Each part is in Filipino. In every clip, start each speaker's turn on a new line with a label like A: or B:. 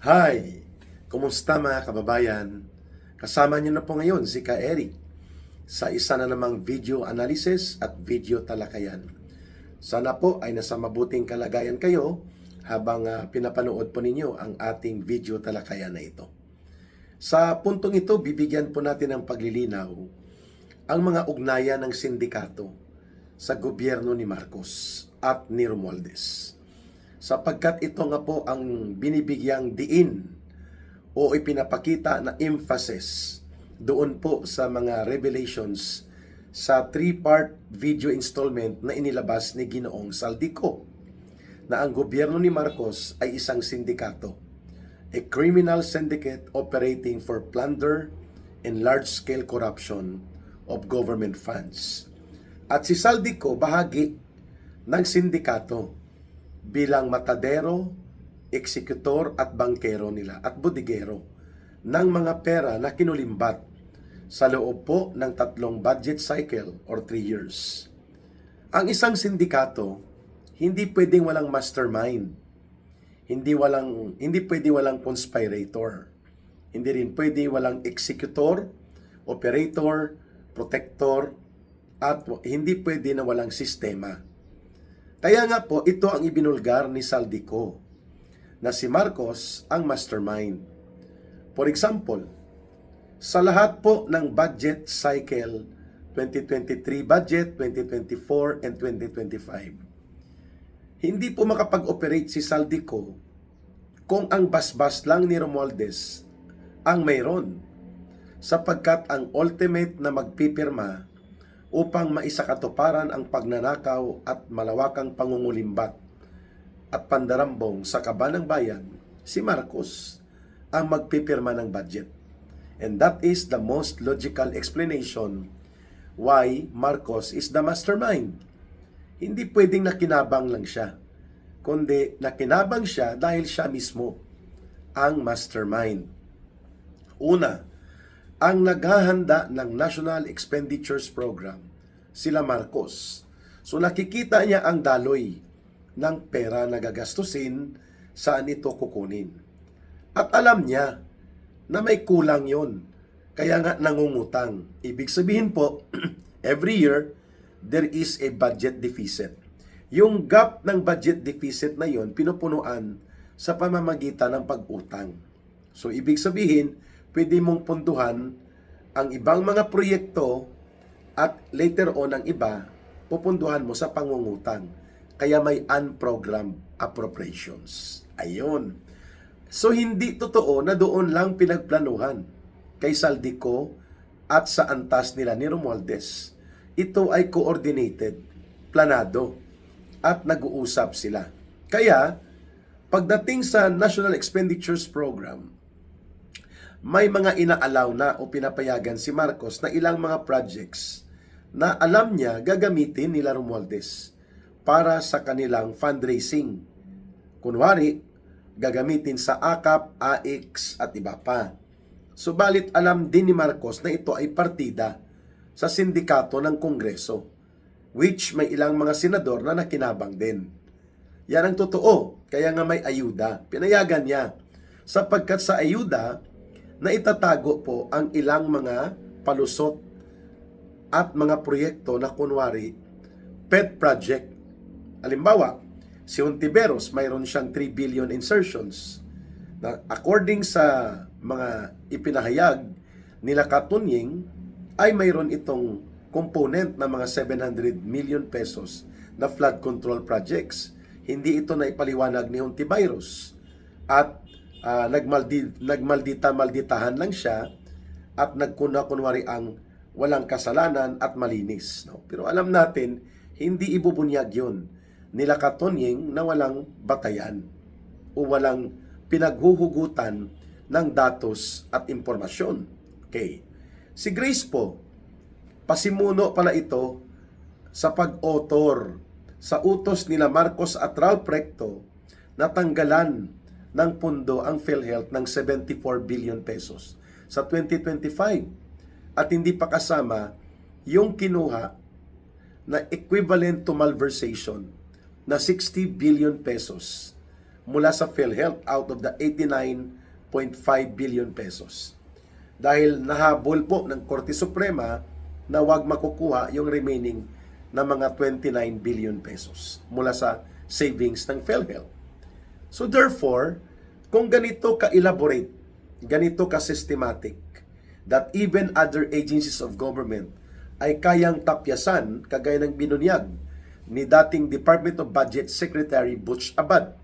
A: Hi! Kumusta mga kababayan? Kasama niyo na po ngayon si Ka Eric sa isa na namang video analysis at video talakayan. Sana po ay nasa mabuting kalagayan kayo habang pinapanood po ninyo ang ating video talakayan na ito. Sa puntong ito, bibigyan po natin ng paglilinaw ang mga ugnayan ng sindikato sa gobyerno ni Marcos at ni Romualdez. Sapagkat ito nga po ang binibigyang diin o ipinapakita na emphasis doon po sa mga revelations sa 3-part video installment na inilabas ni Ginoong Saldico na ang gobyerno ni Marcos ay isang sindikato, a criminal syndicate operating for plunder and large-scale corruption of government funds. At si Saldico bahagi ng sindikato bilang matadero, eksekutor at bangkero nila at bodigero ng mga pera na kinulimbat sa loob po ng 3 budget cycle or 3 years. Ang isang sindikato, hindi pwedeng walang mastermind. Hindi pwedeng walang conspirator. Hindi rin pwedeng walang executor, operator, protector, at hindi pwede na walang sistema. Kaya nga po, ito ang ibinulgar ni Saldico, na si Marcos ang mastermind. For example, sa lahat po ng budget cycle, 2023 budget, 2024, and 2025, hindi po makapag-operate si Saldico kung ang basbas lang ni Romualdez ang mayroon, sapagkat ang ultimate na magpipirma upang maisakatuparan ang pagnanakaw at malawakang pangungulimbat at pandarambong sa kaban ng bayan, si Marcos ang magpipirma ng budget. And that is the most logical explanation why Marcos is the mastermind. Hindi pwedeng nakinabang lang siya, kundi nakinabang siya dahil siya mismo ang mastermind. Una, ang naghahanda ng National Expenditures Program, sila Marcos. So nakikita niya ang daloy ng pera na gagastusin, saan ito kukunin. At alam niya na may kulang yon, kaya nga nangungutang. Ibig sabihin po, every year, there is a budget deficit. Yung gap ng budget deficit na yon, pinupunuan sa pamamagitan ng pag-utang. So ibig sabihin, pwede mong punduhan ang ibang mga proyekto at later on ang iba, pupunduhan mo sa pangungutang. Kaya may unprogrammed appropriations. Ayun. So hindi totoo na doon lang pinagplanuhan kay Saldico at sa antas nila ni Romualdez. Ito ay coordinated, planado, at nag-uusap sila. Kaya, pagdating sa National Expenditures Program, may mga inaalaw na o pinapayagan si Marcos na ilang mga projects na alam niya gagamitin nila Romualdez para sa kanilang fundraising. Kunwari, gagamitin sa AKAP, AIX at iba pa. Subalit alam din ni Marcos na ito ay partida sa sindikato ng Kongreso, which may ilang mga senador na nakinabang din. Yan ang totoo, kaya nga may ayuda. Pinayagan niya, sapagkat sa ayuda, na itatago po ang ilang mga palusot at mga proyekto na kunwari pet project. Halimbawa, si Hontiveros mayroon siyang 3 billion insertions na according sa mga ipinahayag nila Katunying ay mayroon itong component na mga 700 million pesos na flood control projects. Hindi ito na ipaliwanag ni Hontiveros at nagmaldita-malditahan lang siya at nagkunwari ang walang kasalanan at malinis. No? Pero alam natin, hindi ibubunyag yun nila Katunying na walang batayan o walang pinaghuhugutan ng datos at impormasyon. Okay. Si Grace po, pasimuno pala ito sa pag-author sa utos nila Marcos at Ralph Recto na tanggalan ng pundo ang PhilHealth ng 74 billion pesos sa 2025 at hindi pa kasama yung kinuha na equivalent to malversation na 60 billion pesos mula sa PhilHealth out of the 89.5 billion pesos. Dahil nahabol po ng Korte Suprema na wag makukuha yung remaining na mga 29 billion pesos mula sa savings ng PhilHealth. So therefore, kung ganito ka-elaborate, ganito ka-systematic, that even other agencies of government ay kayang tapyasan, kagaya ng binunyag ni dating Department of Budget Secretary Butch Abad,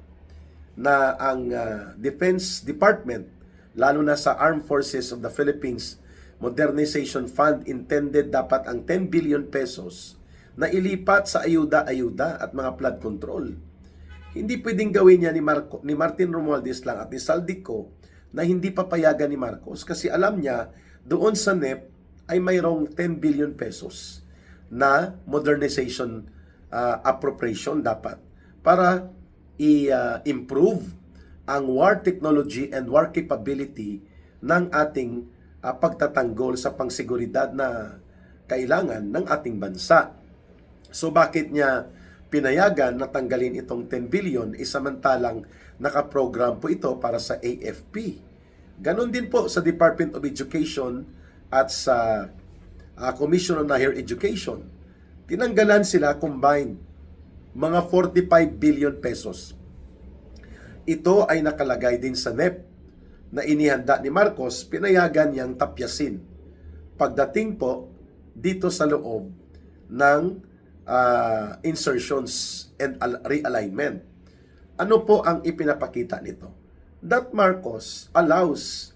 A: na ang Defense Department, lalo na sa Armed Forces of the Philippines Modernization Fund, intended dapat ang 10 billion pesos na ilipat sa ayuda-ayuda at mga flood control. Hindi pwedeng gawin niya ni Martin Romualdez lang at ni Saldico na hindi papayagan ni Marcos, kasi alam niya doon sa NEP ay mayroong 10 billion pesos na modernization appropriation dapat para i-improve ang war technology and war capability ng ating pagtatanggol sa pangseguridad na kailangan ng ating bansa. So bakit niya pinayagan na tanggalin itong 10 billion samantalang nakaprogram po ito para sa AFP? Ganon din po sa Department of Education at sa Commission on Higher Education. Tinanggalan sila combined mga 45 billion pesos. Ito ay nakalagay din sa NEP na inihanda ni Marcos, pinayagan niyang tapyasin pagdating po dito sa loob ng insertions and realignment. Ano po ang ipinapakita nito? That Marcos allows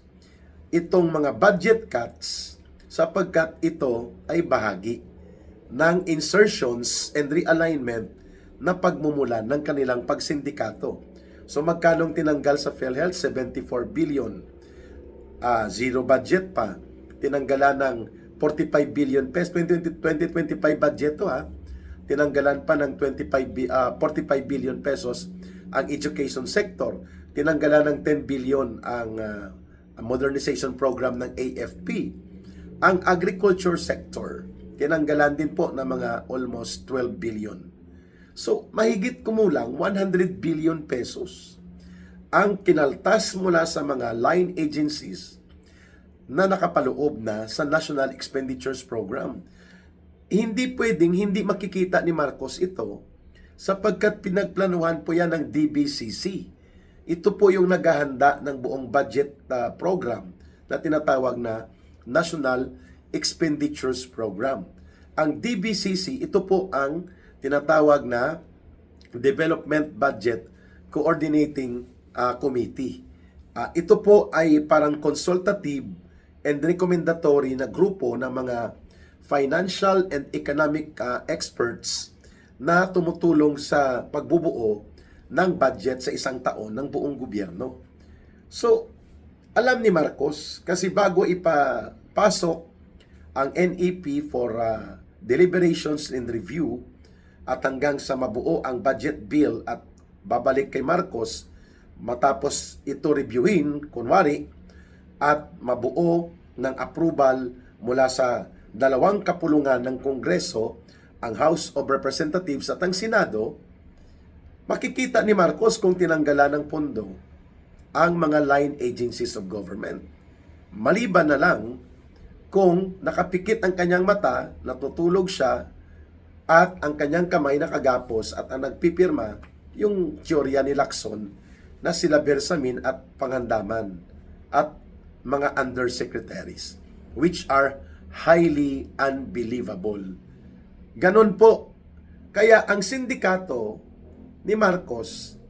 A: itong mga budget cuts sapagkat ito ay bahagi ng insertions and realignment na pagmumulan ng kanilang pagsindikato. So magkanong tinanggal sa PhilHealth? 74 billion. Zero budget pa. Tinanggalan ng 45 billion pesos. 2025 budget to ha. Tinanggalan pa ng 45 billion pesos ang education sector. Tinanggalan ng 10 billion ang modernization program ng AFP. Ang agriculture sector, tinanggalan din po ng mga almost 12 billion. So, mahigit kumulang 100 billion pesos ang kinaltas mula sa mga line agencies na nakapaloob na sa National Expenditures Program. Hindi pwedeng hindi makikita ni Marcos ito sapagkat pinagplanuhan po yan ng DBCC. Ito po yung naghahanda ng buong budget program na tinatawag na National Expenditures Program. Ang DBCC, ito po ang tinatawag na Development Budget Coordinating Committee. Ito po ay parang consultative and recommendatory na grupo ng mga financial and economic experts na tumutulong sa pagbubuo ng budget sa isang taon ng buong gobyerno. So, alam ni Marcos, kasi bago ipapasok ang NEP for deliberations and review, at hanggang sa mabuo ang budget bill at babalik kay Marcos matapos ito reviewin, kunwari, at mabuo ng approval mula sa dalawang kapulungan ng Kongreso, ang House of Representatives at ang Senado, makikita ni Marcos kung tinanggalan ng pondo ang mga line agencies of government. Maliban na lang kung nakapikit ang kanyang mata, natutulog siya, at ang kanyang kamay nakagapos at ang nagpipirma yung teorya ni Lacson na sila Bersamin at Pangandaman at mga undersecretaries, which are highly unbelievable. Ganon po. Kaya ang sindikato ni Marcos,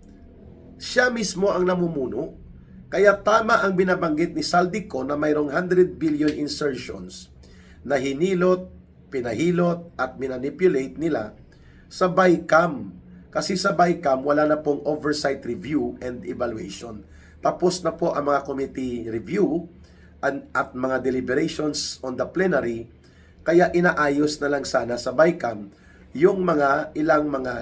A: siya mismo ang namumuno. Kaya tama ang binabanggit ni Saldico na mayroong 100 billion insertions na hinilot, pinahilot at minanipulate nila sa BICAM. Kasi sa BICAM, wala na pong oversight review and evaluation. Tapos na po ang mga committee review at mga deliberations on the plenary. Kaya inaayos na lang sana sa BICAM yung ilang mga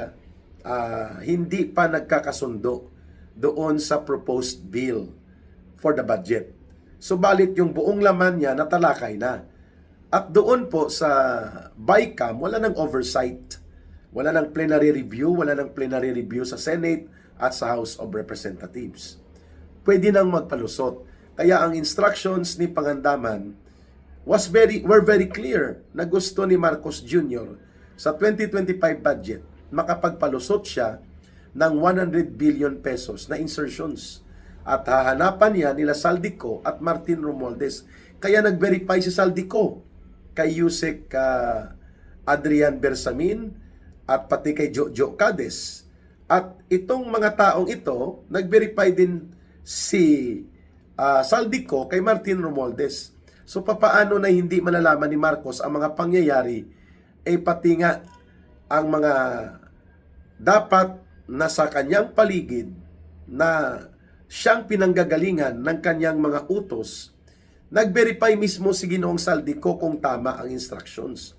A: hindi pa nagkakasundo doon sa proposed bill for the budget. Subalit yung buong laman niya natalakay na. At doon po sa BICAM, wala nang oversight. Wala nang plenary review sa Senate, at sa House of Representatives. Pwede nang magpalusot. Kaya ang instructions ni Pangandaman were very clear na gusto ni Marcos Jr. sa 2025 budget makapagpalusot siya ng 100 billion pesos na insertions. At hahanapan niya nila Saldico at Martin Romualdez. Kaya nag-verify si Saldico kay Yusek Adrian Bersamin at pati kay Jojo Cades. At itong mga taong ito, nag-verify din si Saldico kay Martin Romualdez. So papaano na hindi malalaman ni Marcos ang mga pangyayari, pati nga ang mga dapat nasa kanyang paligid na siyang pinanggagalingan ng kanyang mga utos, nag-verify mismo si Ginoong Saldico kung tama ang instructions.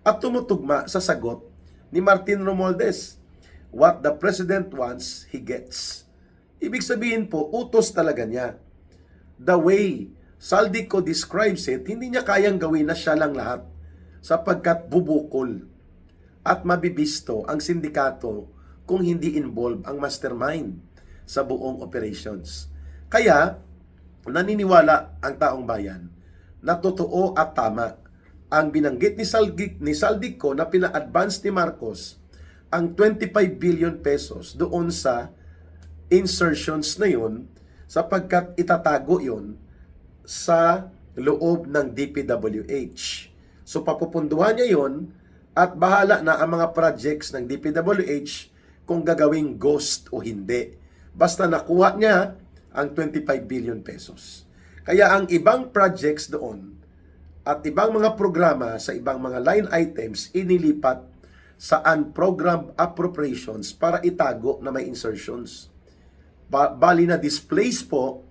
A: At tumutugma sa sagot ni Martin Romualdez, what the President wants, he gets. Ibig sabihin po, utos talaga niya. The way Saldico describes it, hindi niya kayang gawin na siya lang lahat sapagkat bubukol at mabibisto ang sindikato kung hindi involved ang mastermind sa buong operations. Kaya, naniniwala ang taong bayan na totoo at tama ang binanggit ni Saldico na pina-advance ni Marcos ang 25 billion pesos doon sa insertions na yun sapagkat itatago yun sa loob ng DPWH. So papupunduhan niya yun at bahala na ang mga projects ng DPWH kung gagawing ghost o hindi. Basta nakuha niya ang 25 billion pesos. Kaya ang ibang projects doon at ibang mga programa sa ibang mga line items inilipat sa unprogrammed appropriations para itago na may insertions. Bali na displace po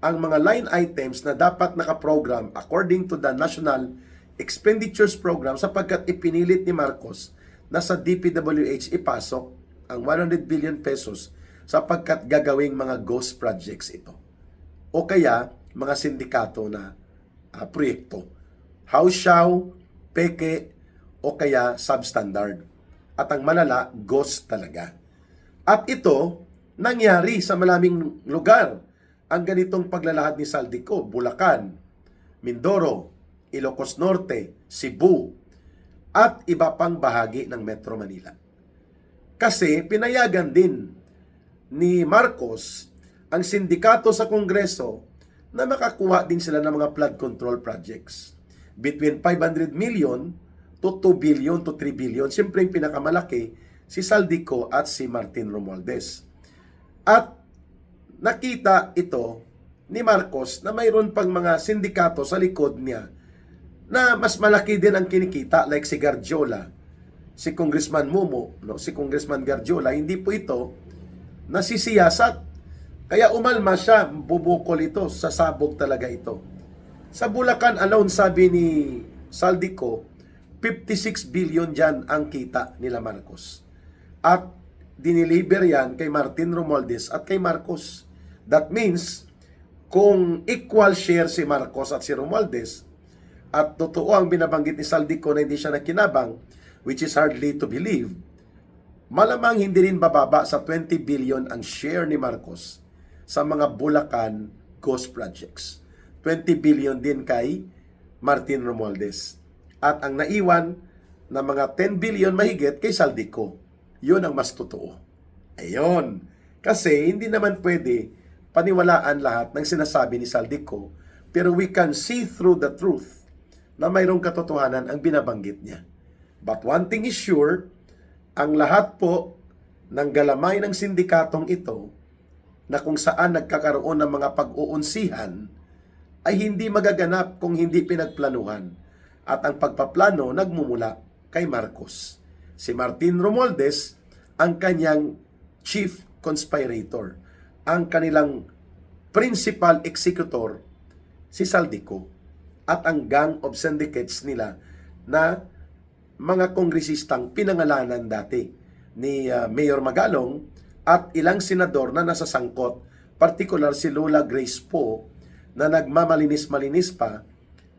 A: ang mga line items na dapat nakaprogram according to the National Expenditures Program sapagkat ipinilit ni Marcos na sa DPWH ipasok ang 100 billion pesos sapagkat gagawing mga ghost projects ito. O kaya, mga sindikato na proyekto. House show, peke, o kaya substandard. At ang malala, ghost talaga. At ito, nangyari sa maraming lugar. Ang ganitong paglalahad ni Saldico, Bulacan, Mindoro, Ilocos Norte, Cebu, at iba pang bahagi ng Metro Manila. Kasi pinayagan din ni Marcos ang sindikato sa Kongreso na makakuha din sila ng mga flood control projects. Between 500 million to 2 billion to 3 billion. Siyempre yung pinakamalaki, si Saldico at si Martin Romualdez. At nakita ito ni Marcos na mayroon pang mga sindikato sa likod niya na mas malaki din ang kinikita like si Garjola, si Congressman Mumo, si Congressman Garjola, hindi po ito nasisiyasat. Kaya umalma siya, bubukol ito, sasabog talaga ito. Sa Bulacan alone, sabi ni Saldico, 56 billion dyan ang kita nila Marcos. At diniliber yan kay Martin Romualdez at kay Marcos. That means, kung equal share si Marcos at si Romualdez, at totoo ang binabanggit ni Saldico na hindi siya nakinabang, which is hardly to believe, malamang hindi rin bababa sa 20 billion ang share ni Marcos sa mga Bulacan ghost projects. 20 billion din kay Martin Romualdez. At ang naiwan na mga 10 billion mahigit kay Saldico. Yun ang mas totoo. Ayun. Kasi hindi naman pwede paniwalaan lahat ng sinasabi ni Saldico, pero we can see through the truth na mayroong katotohanan ang binabanggit niya. But one thing is sure, ang lahat po ng galamay ng sindikatong ito na kung saan nagkakaroon ng mga pag-uunsihan ay hindi magaganap kung hindi pinagplanuhan. At ang pagpaplano nagmumula kay Marcos. Si Martin Romualdez ang kanyang chief conspirator. Ang kanilang principal executor, si Saldico. At ang gang of syndicates nila na mga kongresistang pinangalanan dati ni Mayor Magalong at ilang senador na nasasangkot, partikular si Lola Grace Poe na nagmamalinis-malinis pa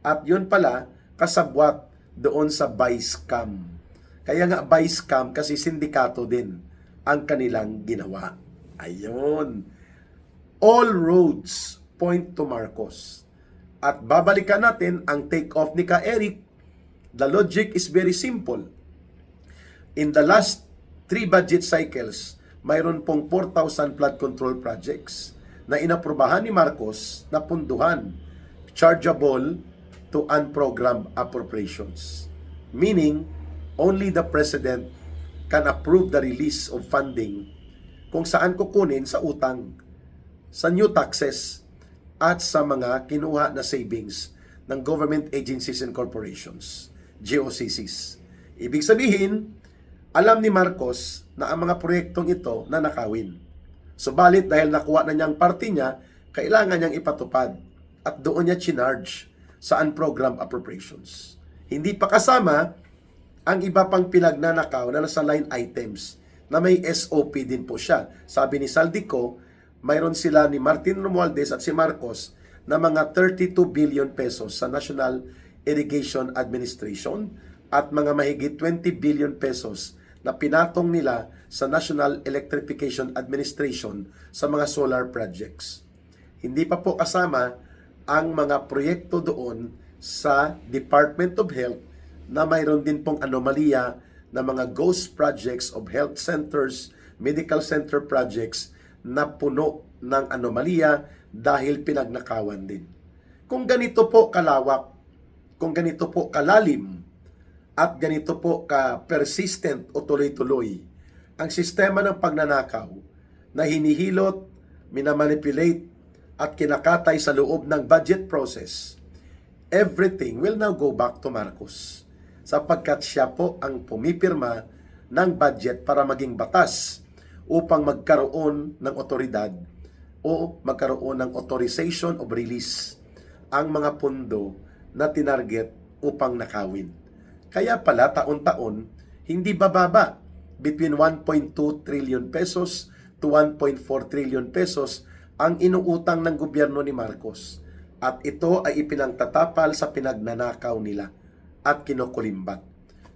A: at yun pala kasabwat doon sa vice cam. Kaya nga vice cam kasi sindikato din ang kanilang ginawa. Ayun. All roads point to Marcos. At babalikan natin ang take-off ni Ka Eric. The logic is very simple. In the last 3 budget cycles, mayroon pong 4,000 flood control projects na inaprubahan ni Marcos na punduhan, chargeable to unprogrammed appropriations. Meaning, only the President can approve the release of funding kung saan kukunin sa utang, sa new taxes, at sa mga kinuha na savings ng government agencies and corporations, GOCCs. Ibig sabihin, alam ni Marcos na ang mga proyektong ito na nakawin. Subalit dahil nakuha na niyang parte niya, kailangan niyang ipatupad at doon niya chinarge sa unprogrammed appropriations. Hindi pa kasama ang iba pang pinagnanakaw na nasa line items na may SOP din po siya. Sabi ni Saldico, mayroon sila ni Martin Romualdez at si Marcos na mga 32 billion pesos sa National Irrigation Administration at mga mahigit 20 billion pesos na pinatong nila sa National Electrification Administration sa mga solar projects. Hindi pa po kasama ang mga proyekto doon sa Department of Health na mayroon din pong anomalya na mga ghost projects of health centers, medical center projects na puno ng anomalya dahil pinagnakawan din. Kung ganito po kalawak, kung ganito po kalalim, at ganito po ka-persistent o tuloy-tuloy ang sistema ng pagnanakaw na hinihilot, minamanipulate at kinakatay sa loob ng budget process, everything will now go back to Marcos sapagkat siya po ang pumipirma ng budget para maging batas upang magkaroon ng otoridad o magkaroon ng authorization of release ang mga pondo na tinarget upang nakawin. Kaya pala taon-taon, hindi bababa between 1.2 trillion pesos to 1.4 trillion pesos ang inuutang ng gobyerno ni Marcos. At ito ay ipinangtatapal sa pinagnanakaw nila at kinukulimbat.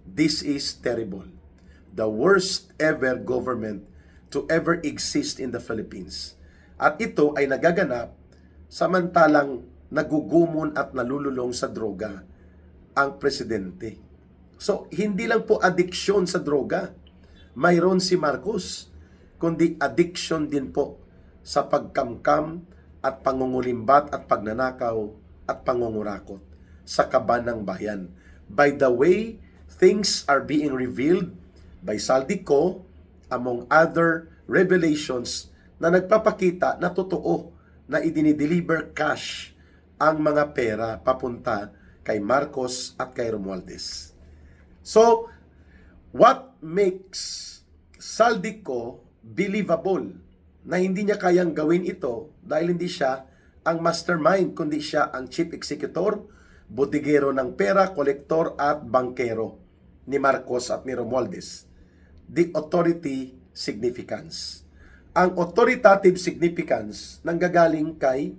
A: This is terrible. The worst ever government to ever exist in the Philippines. At ito ay nagaganap samantalang nagugumon at nalululong sa droga ang presidente. So, hindi lang po addiction sa droga, mayroon si Marcos, kundi addiction din po sa pagkamkam at pangungulimbat at pagnanakaw at pangungurakot sa kaban ng bayan. By the way, things are being revealed by Saldico, among other revelations na nagpapakita na totoo na idinideliver cash ang mga pera papunta kay Marcos at kay Romualdez. So, what makes Saldico believable na hindi niya kayang gawin ito dahil hindi siya ang mastermind, kundi siya ang chief executor, bodigero ng pera, kolektor at bankero ni Marcos at ni Romualdez? The authority significance. Ang authoritative significance nanggagaling kay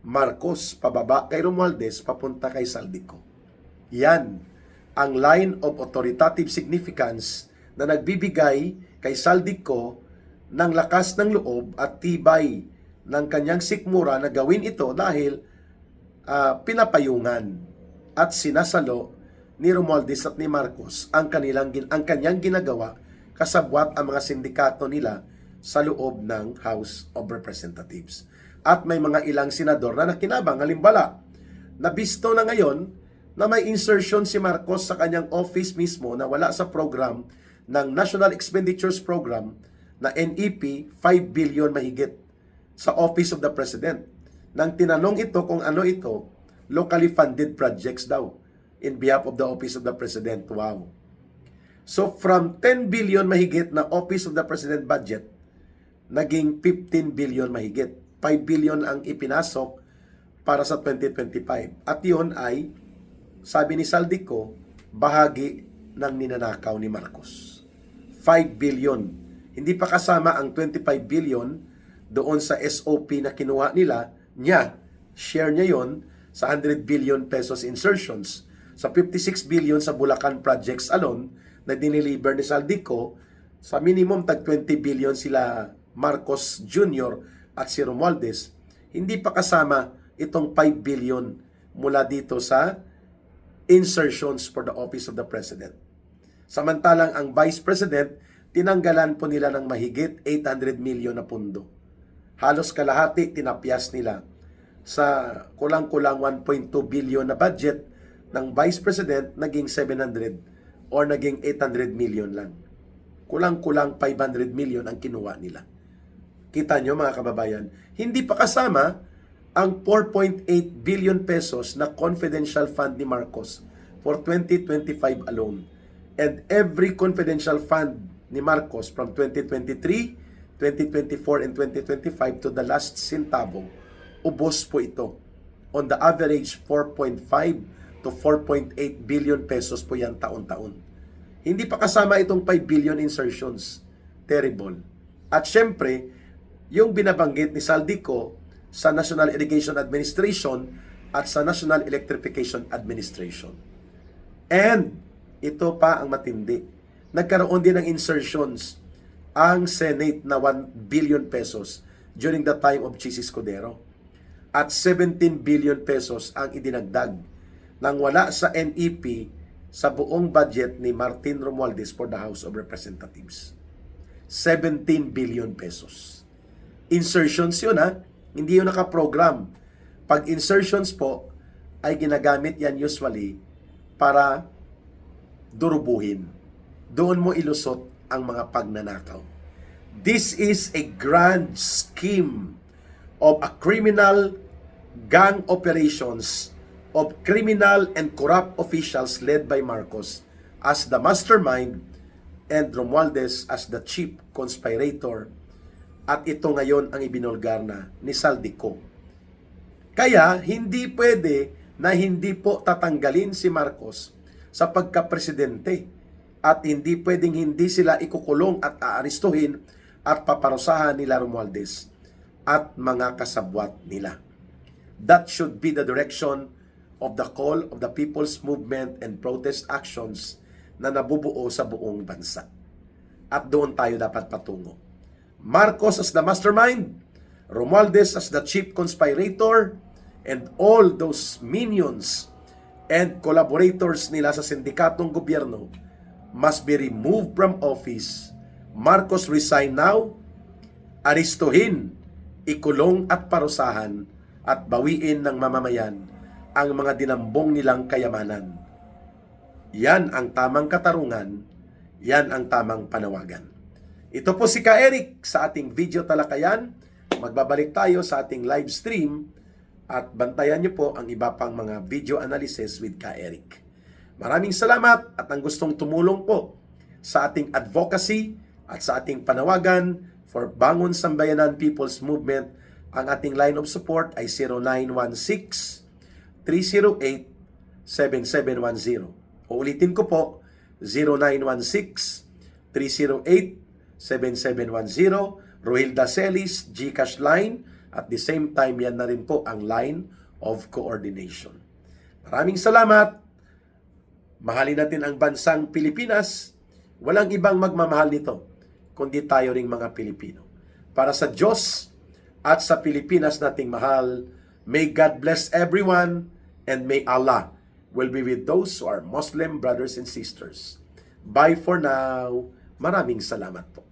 A: Marcos pababa kay Romualdez papunta kay Saldico. Yan ang line of authoritative significance na nagbibigay kay Saldico ng lakas ng loob at tibay ng kanyang sikmura na gawin ito dahil pinapayungan at sinasalo ni Romualdez at ni Marcos ang kanyang ginagawa kasabwat ang mga sindikato nila sa loob ng House of Representatives. At may mga ilang senador na nakinabang, halimbawa, nabisto na ngayon na may insertion si Marcos sa kanyang office mismo na wala sa program ng National Expenditures Program na NEP 5 billion mahigit sa Office of the President. Nang tinanong ito kung ano ito, locally funded projects daw in behalf of the Office of the President. Wow. So from 10 billion mahigit na Office of the President budget, naging 15 billion mahigit. 5 billion ang ipinasok para sa 2025. At yun ay, sabi ni Saldico, bahagi ng ninanakaw ni Marcos. 5 billion. Hindi pa kasama ang 25 billion doon sa SOP na kinuha nila, share niya yon sa 100 billion pesos insertions. Sa 56 billion sa Bulacan projects alone, na dineliver ni Saldico, sa minimum tag 20 billion sila Marcos Jr. at si Romualdez, hindi pa kasama itong 5 billion mula dito sa insertions for the office of the President. Samantalang ang Vice President, tinanggalan po nila ng mahigit 800 million na pundo. Halos kalahati tinapyas nila sa kulang-kulang 1.2 billion na budget ng Vice President, naging 700 or naging 800 million lang. Kulang-kulang 500 million ang kinuha nila. Kita nyo mga kababayan, hindi pa kasama ang 4.8 billion pesos na confidential fund ni Marcos for 2025 alone. And every confidential fund ni Marcos from 2023, 2024, and 2025 to the last centavo, ubos po ito. On the average, 4.5 to 4.8 billion pesos po yan taon-taon. Hindi pa kasama itong 5 billion insertions. Terrible. At syempre, yung binabanggit ni Saldico sa National Irrigation Administration at sa National Electrification Administration. And ito pa ang matindi. Nagkaroon din ng insertions ang Senate na 1 billion pesos during the time of Chis Escudero. At 17 billion pesos ang idinagdag nang wala sa NEP sa buong budget ni Martin Romualdez for the House of Representatives. 17 billion pesos. Insertions yun ha, hindi yun nakaprogram. Pag insertions po, ay ginagamit yan usually para durubuhin. Doon mo ilusot ang mga pagnanakaw. This is a grand scheme of a criminal gang operations of criminal and corrupt officials led by Marcos as the mastermind and Romualdez as the chief conspirator. At ito ngayon ang ibinulgar na ni Saldico. Kaya hindi pwede na hindi po tatanggalin si Marcos sa pagka-presidente at hindi pwedeng hindi sila ikukulong at aarestuhin at paparusahan nila Romualdez at mga kasabwat nila. That should be the direction of the call of the people's movement and protest actions na nabubuo sa buong bansa. At doon tayo dapat patungo. Marcos as the mastermind, Romualdez as the chief conspirator, and all those minions and collaborators nila sa sindikatong gobyerno must be removed from office. Marcos resign now, aristuhin, ikulong at parusahan, at bawiin ng mamamayan ang mga dinambong nilang kayamanan. Yan ang tamang katarungan, yan ang tamang panawagan. Ito po si Ka Eric sa ating video talakayan. Magbabalik tayo sa ating live stream at bantayan niyo po ang iba pang mga video analysis with Ka Eric. Maraming salamat at ang gustong tumulong po sa ating advocacy at sa ating panawagan for Bangon Sambayanan People's Movement, ang ating line of support ay 0916-308-7710. Uulitin ko po, 0916-308-7710, Rohilda Celis, GCash line, at the same time yan na rin po ang line of coordination. Maraming salamat. Mahalin natin ang bansang Pilipinas. Walang ibang magmamahal nito, kundi tayo ring mga Pilipino. Para sa Diyos at sa Pilipinas nating mahal, may God bless everyone, and may Allah will be with those who are Muslim brothers and sisters. Bye for now. Maraming salamat po.